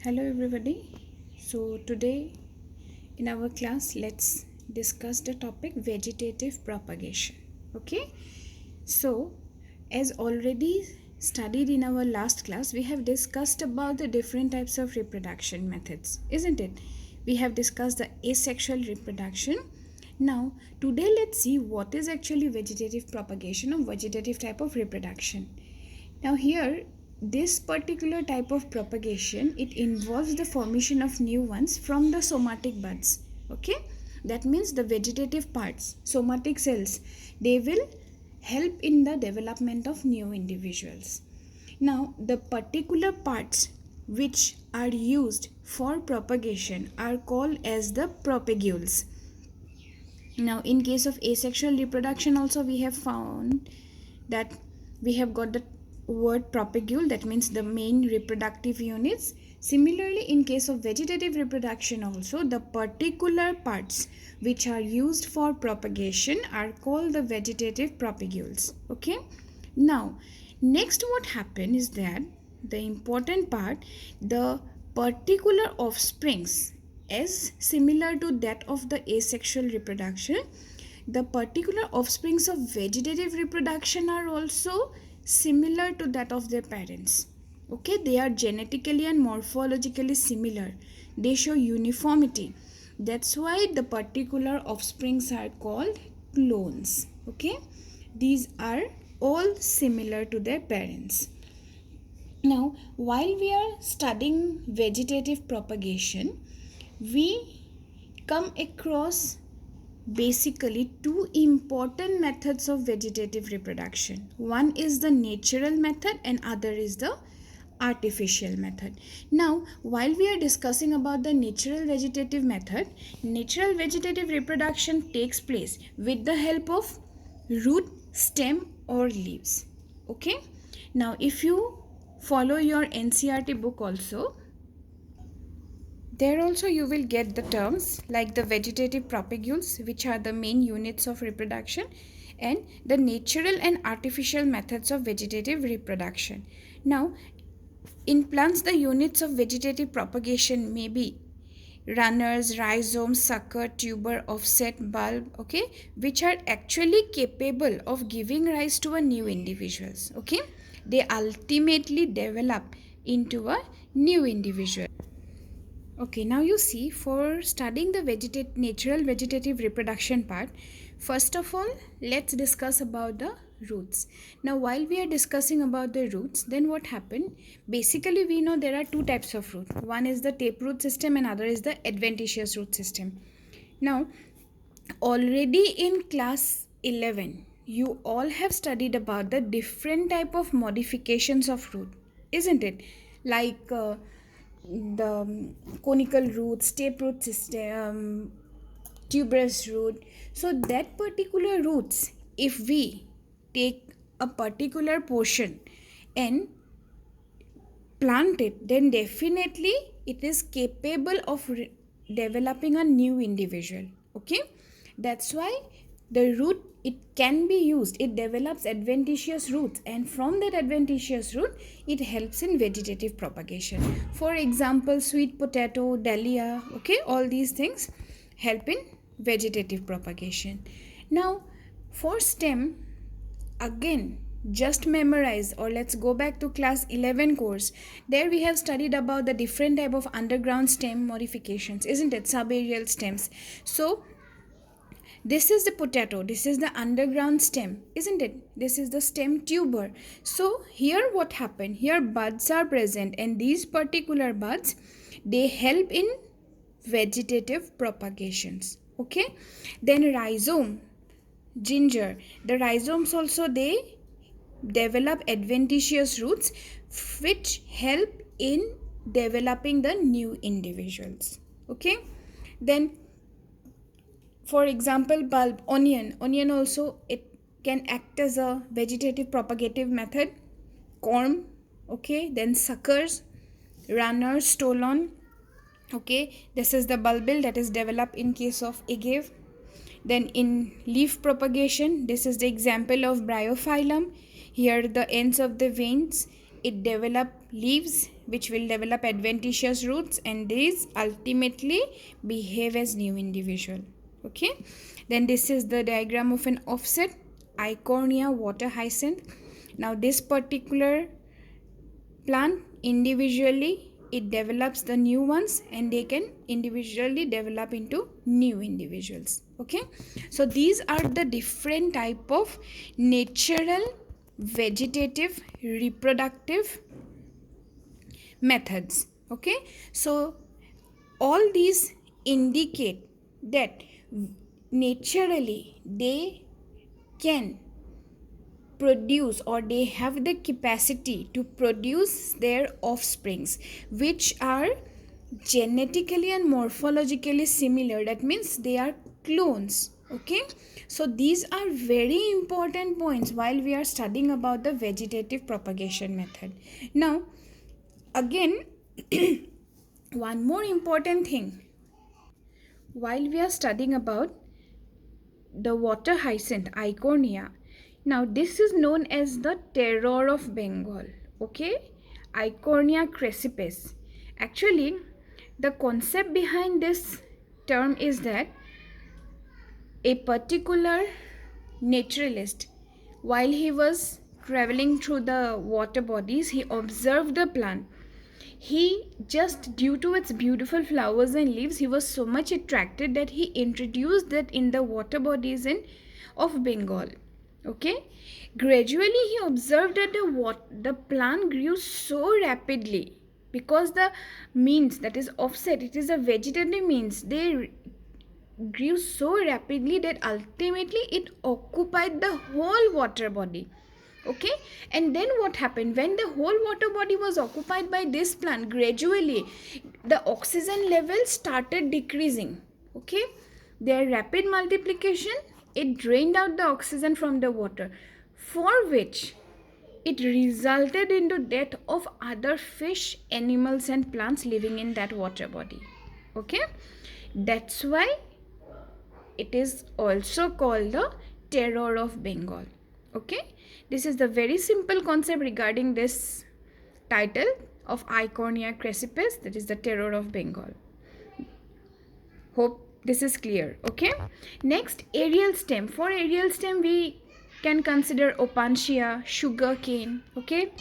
Hello everybody. So today in our class let's discuss the topic vegetative propagation. Okay? So as already studied in our last class, we have discussed about the different types of reproduction methods, isn't it? We have discussed the asexual reproduction. Now today let's see what is actually vegetative propagation or vegetative type of reproduction. Now here, this particular type of propagation, it involves the formation of new ones from the somatic buds. Okay, that means the vegetative parts, somatic cells, they will help in the development of new individuals. Now the particular parts which are used for propagation are called as the propagules. Now in case of asexual reproduction also, we have found that we have got the word propagule, that means the main reproductive units. Similarly, in case of vegetative reproduction also, the particular parts which are used for propagation are called the vegetative propagules. Okay, now next what happen is that the important part, the particular offsprings, is similar to that of the asexual reproduction. The particular offsprings of vegetative reproduction are also similar to that of their parents. Okay, they are genetically and morphologically similar. They show uniformity. That's why the particular offsprings are called clones. Okay, these are all similar to their parents. Now, while we are studying vegetative propagation, we come across basically two important methods of vegetative reproduction. One is the natural method and other is the artificial method. Now while we are discussing about the natural vegetative method, natural vegetative reproduction takes place with the help of root, stem or leaves. Okay, now if you follow your NCERT book also, there also you will get the terms like the vegetative propagules, which are the main units of reproduction, and the natural and artificial methods of vegetative reproduction. Now, in plants, the units of vegetative propagation may be runners, rhizome, sucker, tuber, offset, bulb, okay, which are actually capable of giving rise to a new individuals. Okay, they ultimately develop into a new individual. Okay, now you see, for studying the natural vegetative reproduction part, first of all, let's discuss about the roots. Now, while we are discussing about the roots, then what happened? Basically, we know there are two types of root. One is the taproot system and other is the adventitious root system. Now, already in class 11, you all have studied about the different type of modifications of root, isn't it? Like the conical roots, taproot system, tuberous root. So that particular roots, if we take a particular portion and plant it, then definitely it is capable of developing a new individual. Okay, that's why the root, it can be used, it develops adventitious roots, and from that adventitious root it helps in vegetative propagation. For example, sweet potato, dahlia, okay, all these things help in vegetative propagation. Now for stem, again, just memorize, or let's go back to class 11 course. There we have studied about the different type of underground stem modifications, isn't it? Subaerial stems. So this is the potato, this is the underground stem, isn't it? This is the stem tuber. So here what happened, here buds are present, and these particular buds, they help in vegetative propagations. Okay, then rhizome, ginger, the rhizomes also, they develop adventitious roots which help in developing the new individuals. Okay, then for example, bulb, onion also, it can act as a vegetative propagative method. Corm, okay, then suckers, runners, stolon, okay, this is the bulbil that is developed in case of agave. Then in leaf propagation, this is the example of bryophyllum. Here the ends of the veins, it develop leaves which will develop adventitious roots, and these ultimately behave as new individual. Okay, then this is the diagram of an offset Eichhornia water hyacinth. Now this particular plant individually it develops the new ones, and they can individually develop into new individuals. Okay, so these are the different type of natural vegetative reproductive methods. Okay, so all these indicate that naturally they can produce, or they have the capacity to produce their offsprings which are genetically and morphologically similar. That means they are clones. Okay, so these are very important points while we are studying about the vegetative propagation method. Now again, one more important thing while we are studying about the water hyacinth Eichhornia. Now this is known as the terror of Bengal. Okay, Eichhornia crassipes. Actually, the concept behind this term is that a particular naturalist, while he was traveling through the water bodies, he observed the plant. He just, due to its beautiful flowers and leaves, he was so much attracted that he introduced that in the water bodies in of Bengal. Okay, gradually he observed that the plant grew so rapidly, because the means, that is offset, it is a vegetative means, they grew so rapidly that ultimately it occupied the whole water body. Okay, and then what happened when the whole water body was occupied by this plant? Gradually the oxygen level started decreasing. Okay, their rapid multiplication, it drained out the oxygen from the water, for which it resulted into death of other fish, animals and plants living in that water body. Okay, that's why it is also called the terror of Bengal. Okay, this is the very simple concept regarding this title of Eichhornia crassipes, that is the terror of Bengal. Hope this is clear. Okay, next, aerial stem. For aerial stem we can consider Opuntia, sugar cane. Okay,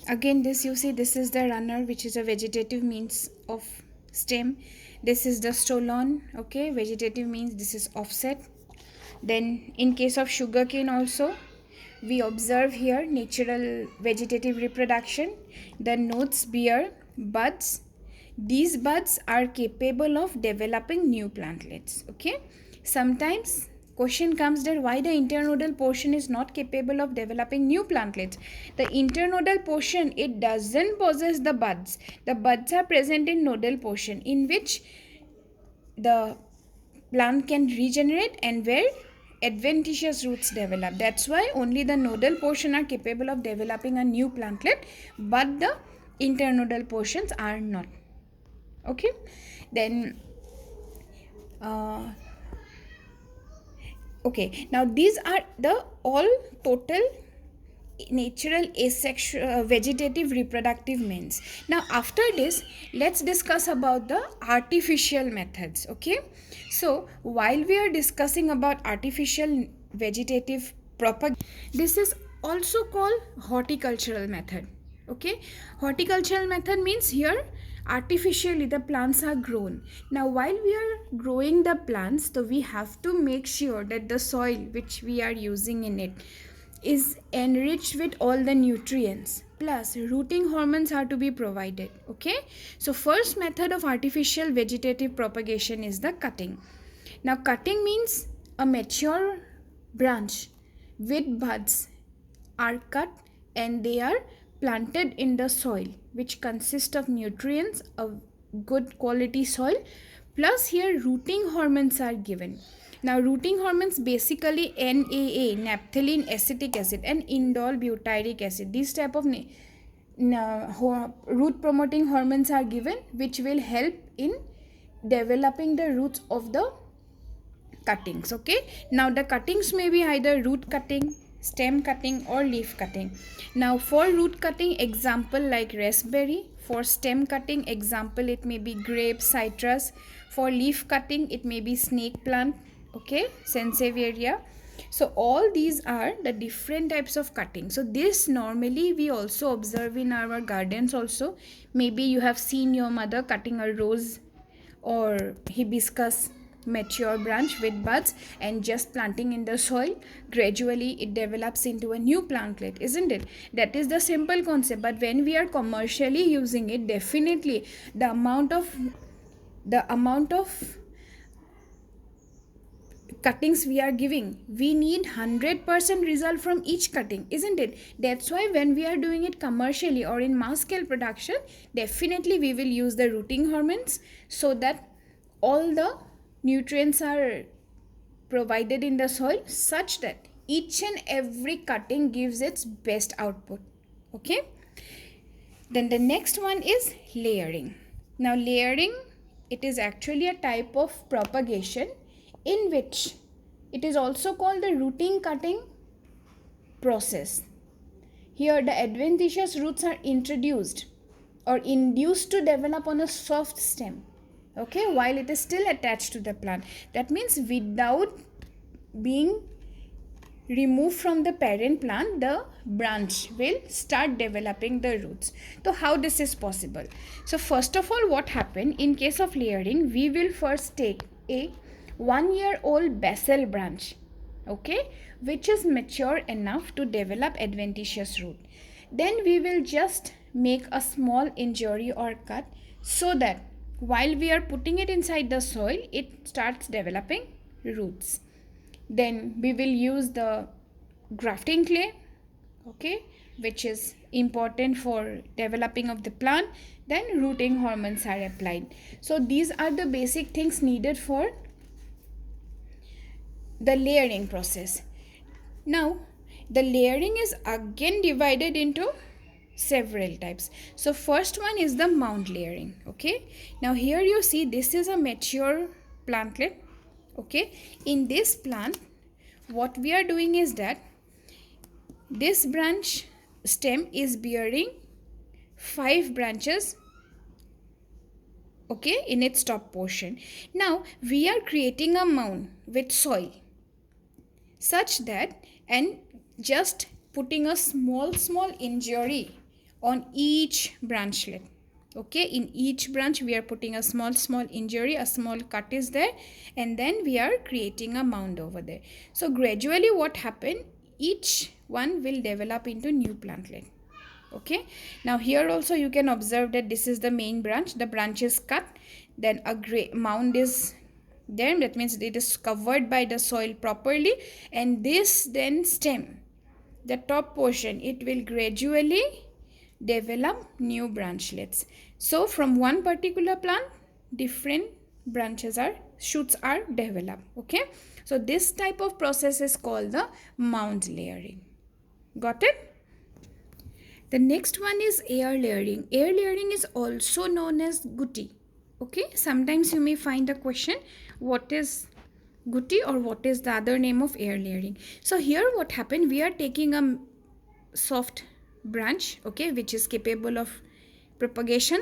again this you see, this is the runner, which is a vegetative means of stem. This is the stolon. Okay, vegetative means, this is offset. Then in case of sugarcane also we observe here natural vegetative reproduction. The nodes bear buds. These buds are capable of developing new plantlets. Okay, sometimes question comes that why the internodal portion is not capable of developing new plantlets. The internodal portion, it doesn't possess the buds. The buds are present in nodal portion, in which the plant can regenerate and where adventitious roots develop. That's why only the nodal portion are capable of developing a new plantlet, but the internodal portions are not. Okay, then okay, now these are the all total natural asexual vegetative reproductive means. Now after this, let's discuss about the artificial methods. Okay, so while we are discussing about artificial vegetative propagation, this is also called horticultural method. Okay, horticultural method means here artificially the plants are grown. Now while we are growing the plants, so we have to make sure that the soil which we are using in it is enriched with all the nutrients, plus rooting hormones are to be provided. Okay, so first method of artificial vegetative propagation is the cutting. Now cutting means a mature branch with buds are cut and they are planted in the soil, which consists of nutrients, a good quality soil, plus here rooting hormones are given. Now rooting hormones basically NAA, naphthalene acetic acid, and indole butyric acid. These type of root promoting hormones are given, which will help in developing the roots of the cuttings. Okay, now the cuttings may be either root cutting, stem cutting or leaf cutting. Now for root cutting, example like raspberry. For stem cutting, example it may be grape, citrus. For leaf cutting, it may be snake plant, okay, sansevieria. So all these are the different types of cutting. So this normally we also observe in our gardens also. Maybe you have seen your mother cutting a rose or hibiscus mature branch with buds and just planting in the soil. Gradually it develops into a new plantlet, isn't it? That is the simple concept. But when we are commercially using it, definitely the amount of cuttings we are giving, we need 100% result from each cutting, isn't it? That's why when we are doing it commercially or in mass scale production, definitely we will use the rooting hormones, so that all the nutrients are provided in the soil, such that each and every cutting gives its best output. Okay, then the next one is layering. Now layering, it is actually a type of propagation in which it is also called the rooting cutting process. Here the adventitious roots are introduced or induced to develop on a soft stem, okay, while it is still attached to the plant. That means without being removed from the parent plant, the branch will start developing the roots. So how this is possible? So first of all, what happened in case of layering, we will first take a 1-year-old basal branch, okay, which is mature enough to develop adventitious root. Then we will just make a small injury or cut, so that while we are putting it inside the soil, it starts developing roots. Then we will use the grafting clay, okay, which is important for developing of the plant. Then rooting hormones are applied. So these are the basic things needed for the layering process. Now the layering is again divided into several types. So first one is the mound layering, okay. Now here you see this is a mature plantlet, okay. In this plant, what we are doing is that this branch stem is bearing 5 branches, okay, in its top portion. Now we are creating a mound with soil, such that, and just putting a small injury on each branchlet, okay. In each branch we are putting a small injury, a small cut is there, and then we are creating a mound over there. So gradually what happened, each one will develop into new plantlet, okay. Now here also you can observe that this is the main branch, the branch is cut, then a gray mound is there, that means it is covered by the soil properly, and this then stem, the top portion, it will gradually develop new branchlets. So from one particular plant, different shoots are developed, okay. So this type of process is called the mound layering. Got it? The next one is air layering. Air layering is also known as gutti, okay. Sometimes you may find a question, what is gutti or what is the other name of air layering? So here what happened, we are taking a soft branch, okay, which is capable of propagation.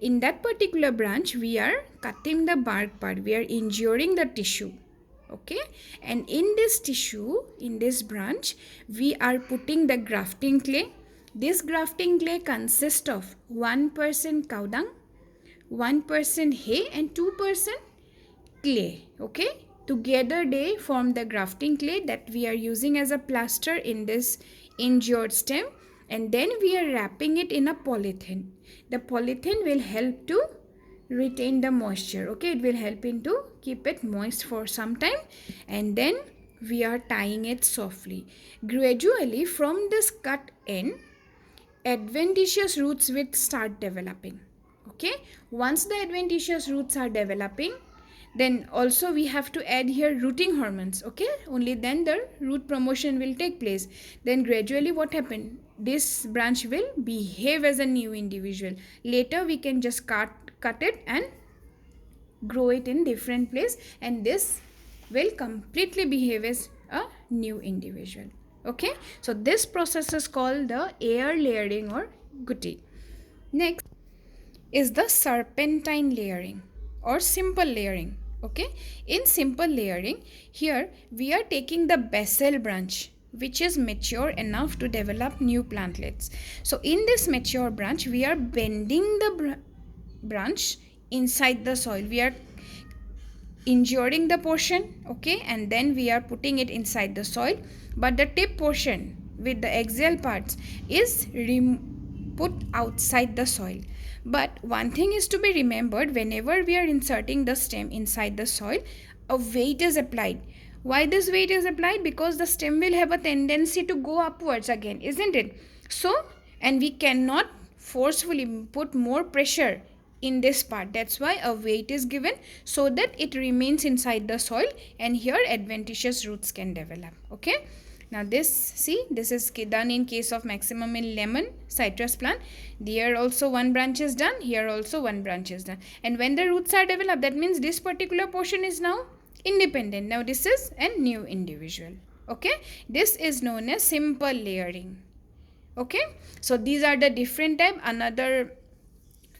In that particular branch, we are cutting the bark part, we are injuring the tissue, okay. And in this tissue, in this branch, we are putting the grafting clay. This grafting clay consists of 1% cow dung, 1% hay, and 2% clay, okay. Together they form the grafting clay that we are using as a plaster in this injured stem, and then we are wrapping it in a polythene. The polythene will help to retain the moisture, okay. It will help to keep it moist for some time, and then we are tying it softly. Gradually from this cut end, adventitious roots will start developing, okay. Once the adventitious roots are developing, then also we have to add here rooting hormones, okay. Only then the root promotion will take place. Then gradually what happened, this branch will behave as a new individual. Later we can just cut it and grow it in different place, and this will completely behave as a new individual. Okay, so this process is called the air layering or gutty. Next is the serpentine layering or simple layering. Okay, in simple layering, here we are taking the basal branch which is mature enough to develop new plantlets. So in this mature branch, we are bending the branch inside the soil. We are injuring the portion, okay, and then we are putting it inside the soil, but the tip portion with the axial parts is put outside the soil. But one thing is to be remembered: whenever we are inserting the stem inside the soil, a weight is applied. Why this weight is applied? Because the stem will have a tendency to go upwards again, isn't it? So, and we cannot forcefully put more pressure in this part. That's why a weight is given, so that it remains inside the soil and here adventitious roots can develop. Okay, now this, see, this is done in case of maximum in lemon citrus plant. There also one branch is done, here also one branch is done, and when the roots are developed, that means this particular portion is now independent. Now this is a new individual. Okay, this is known as simple layering. Okay, so these are the different type. Another,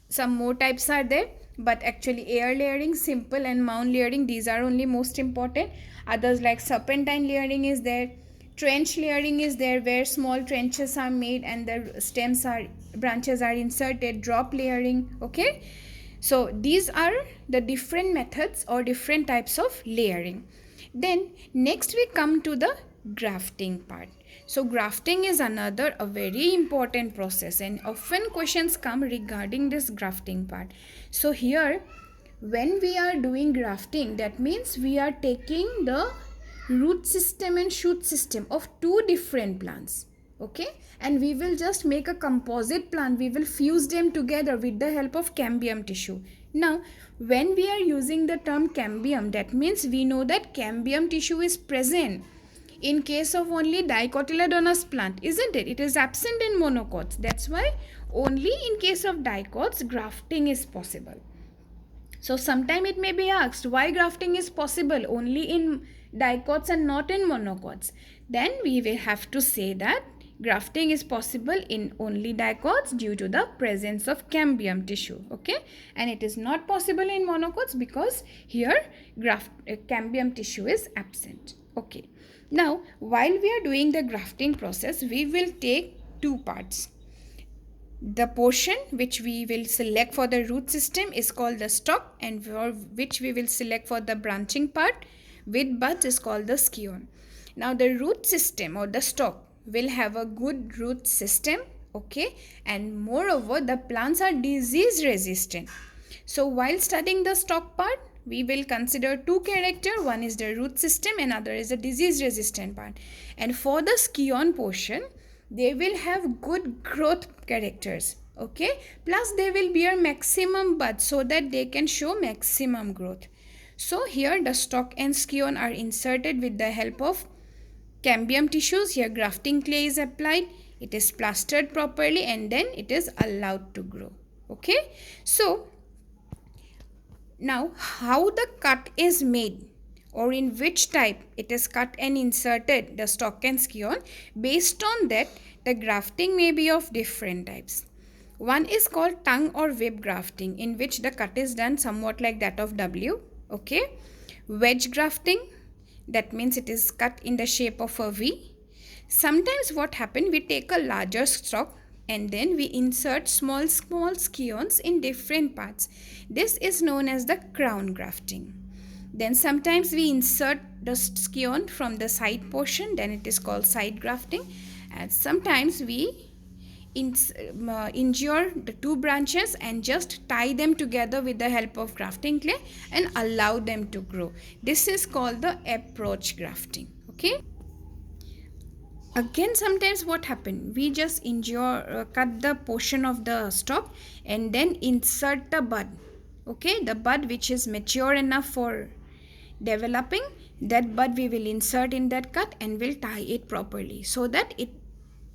some more types are there, but actually air layering, simple and mound layering, these are only most important. Others like serpentine layering is there, trench layering is there, where small trenches are made and the stems are, branches are inserted, drop layering. Okay, so these are the different methods or different types of layering. Then next we come to the grafting part. So grafting is another a very important process, and often questions come regarding this grafting part. So here, when we are doing grafting, that means we are taking the root system and shoot system of two different plants. Okay, and we will just make a composite plant. We will fuse them together with the help of cambium tissue. Now when we are using the term cambium, that means we know that cambium tissue is present in case of only dicotyledonous plant, isn't it? It is absent in monocots. That's why only in case of dicots grafting is possible. So sometime it may be asked, why grafting is possible only in dicots and not in monocots? Then we will have to say that grafting is possible in only dicots due to the presence of cambium tissue. Okay, and it is not possible in monocots because here cambium tissue is absent. Okay, now while we are doing the grafting process, we will take two parts. The portion which we will select for the root system is called the stalk, and for which we will select for the branching part with buds is called the scion. Now the root system or the stalk will have a good root system, okay, and moreover the plants are disease resistant. So while studying the stalk part, we will consider two characters. One is the root system and other is the disease resistant part. And for the scion portion, they will have good growth characters. Okay, plus they will bear maximum buds so that they can show maximum growth. So here the stalk and scion are inserted with the help of cambium tissues. Here grafting clay is applied, it is plastered properly, and then it is allowed to grow. Okay, so now how the cut is made, or in which type it is cut and inserted, the stalk and scion, based on that the grafting may be of different types. One is called tongue or whip grafting, in which the cut is done somewhat like that of W. Okay, wedge grafting, that means it is cut in the shape of a V. Sometimes what happen, we take a larger stalk and then we insert small scions in different parts. This is known as the crown grafting. Then sometimes we insert the scion from the side portion, then it is called side grafting. And sometimes we injure the two branches and just tie them together with the help of grafting clay and allow them to grow. This is called the approach grafting. Okay, again sometimes what happen, we just cut the portion of the stalk and then insert the bud. Okay, the bud which is mature enough for developing, that bud we will insert in that cut and will tie it properly so that it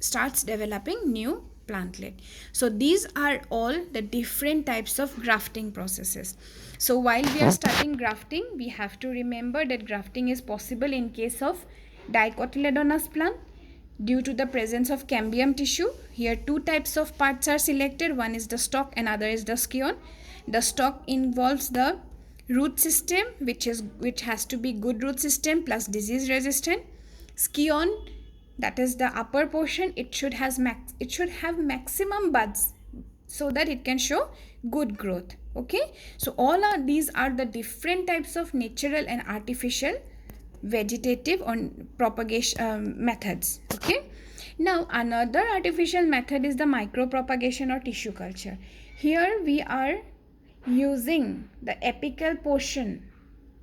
starts developing new plantlet. So these are all the different types of grafting processes. So while we are studying grafting, we have to remember that grafting is possible in case of dicotyledonous plant, due to the presence of cambium tissue. Here two types of parts are selected. One is the stalk and other is the scion. The stalk involves the root system, which has to be good root system plus disease resistant. Scion, that is the upper portion, it should have maximum buds so that it can show good growth. Okay, so these are the different types of natural and artificial vegetative or propagation methods. Okay, now another artificial method is the micropropagation or tissue culture. Here we are using the apical portion,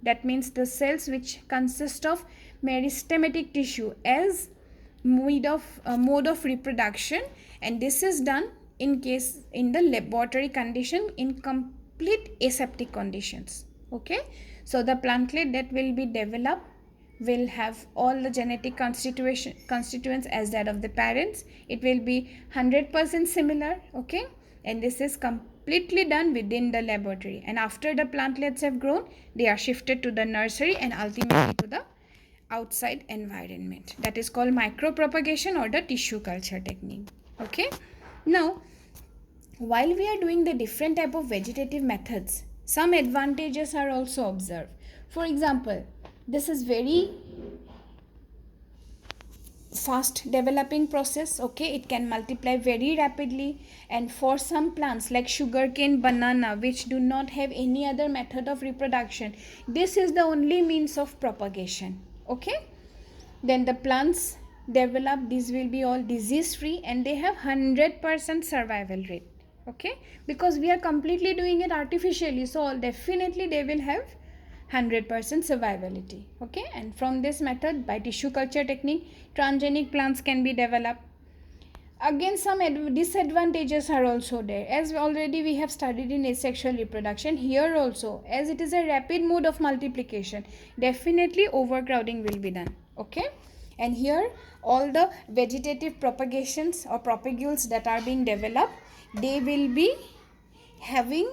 that means the cells which consist of meristematic tissue, as mode of reproduction, and this is done in the laboratory condition in complete aseptic conditions. Okay, so the plantlet that will be developed will have all the genetic constituents as that of the parents. It will be 100% similar. Okay, and this is completely done within the laboratory, and after the plantlets have grown, they are shifted to the nursery and ultimately to the outside environment. That is called micropropagation or the tissue culture technique. Okay, now while we are doing the different type of vegetative methods, some advantages are also observed. For example, this is very fast developing process. Okay, it can multiply very rapidly, and for some plants like sugarcane, banana, which do not have any other method of reproduction, this is the only means of propagation. Okay, then the plants develop, these will be all disease free and they have 100% survival rate. Okay, because we are completely doing it artificially, so definitely they will have 100% survivability. Okay, and from this method, by tissue culture technique, transgenic plants can be developed. Again, some disadvantages are also there, as already we have studied in asexual reproduction. Here also, as it is a rapid mode of multiplication, definitely overcrowding will be done. Okay, and here all the vegetative propagations or propagules that are being developed, they will be having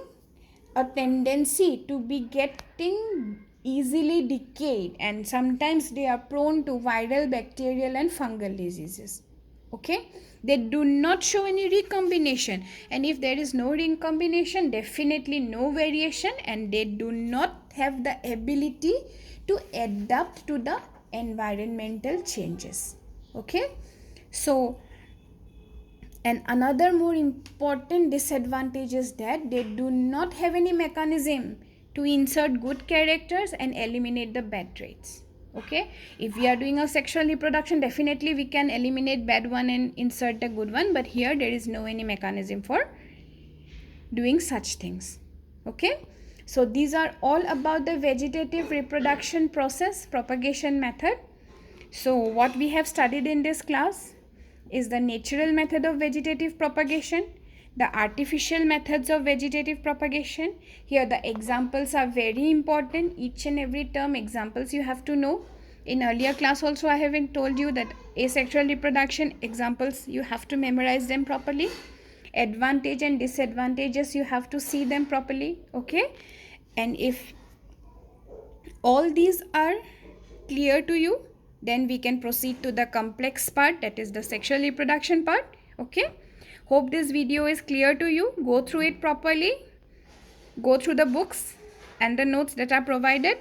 a tendency to be getting easily decayed, and sometimes they are prone to viral, bacterial and fungal diseases. Okay, they do not show any recombination, and if there is no recombination, definitely no variation, and they do not have the ability to adapt to the environmental changes. Okay, so and another more important disadvantage is that they do not have any mechanism to insert good characters and eliminate the bad traits. Okay, if we are doing a sexual reproduction, definitely we can eliminate bad one and insert the good one, but here there is no any mechanism for doing such things. Okay, so these are all about the vegetative reproduction process, propagation method. So what we have studied in this class is the natural method of vegetative propagation, the artificial methods of vegetative propagation. Here the examples are very important. Each and every term examples you have to know. In earlier class also I haven't told you that asexual reproduction examples you have to memorize them properly. Advantage and disadvantages you have to see them properly. Okay, and if all these are clear to you, then we can proceed to the complex part, that is the sexual reproduction part. Okay, hope this video is clear to you. Go through it properly, go through the books and the notes that are provided.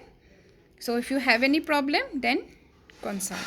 So if you have any problem, then consult.